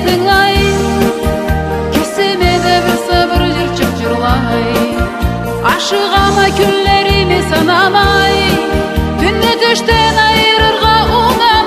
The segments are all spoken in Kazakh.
тыңлай, кесеме де бір сыбыр жырчып жырлай. Ашығама күнлеріме санамай, түнде түштен айырырға оңамай.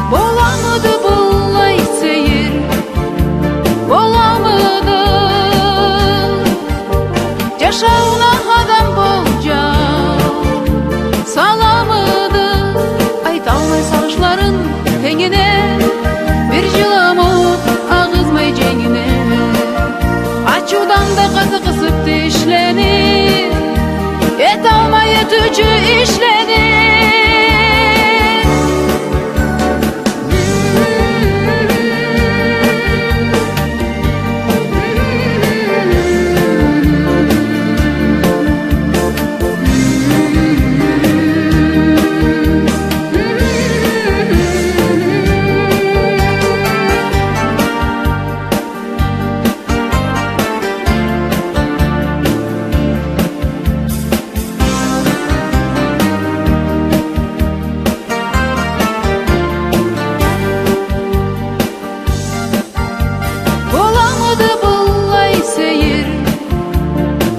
Боламыды бұлай сейір, боламыды жашауына адам болжау, саламыды айта алмай сағышларын теңіне, бір жыламыт ағызмай жеңіне. Ачудан да қазы қысып тишленіп, ет алмай етучі ішленіп.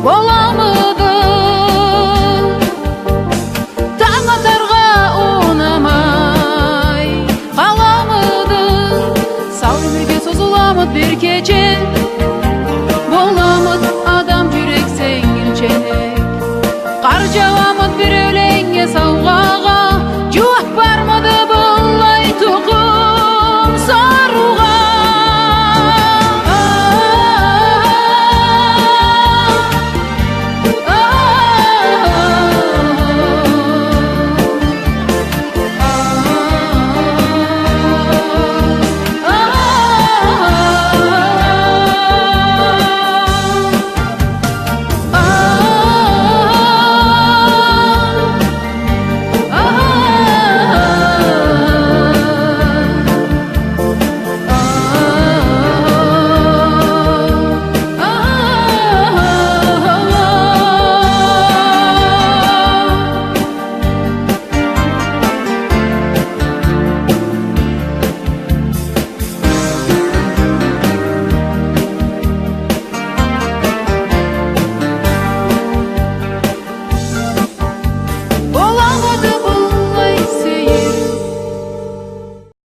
Боламыды таң атарға оңамай, қаламыды сал өмірге созыламыд бір кече. Боламыд адам жүрек сеңілченек, қар жауамыд бір өлеңге сауғаға.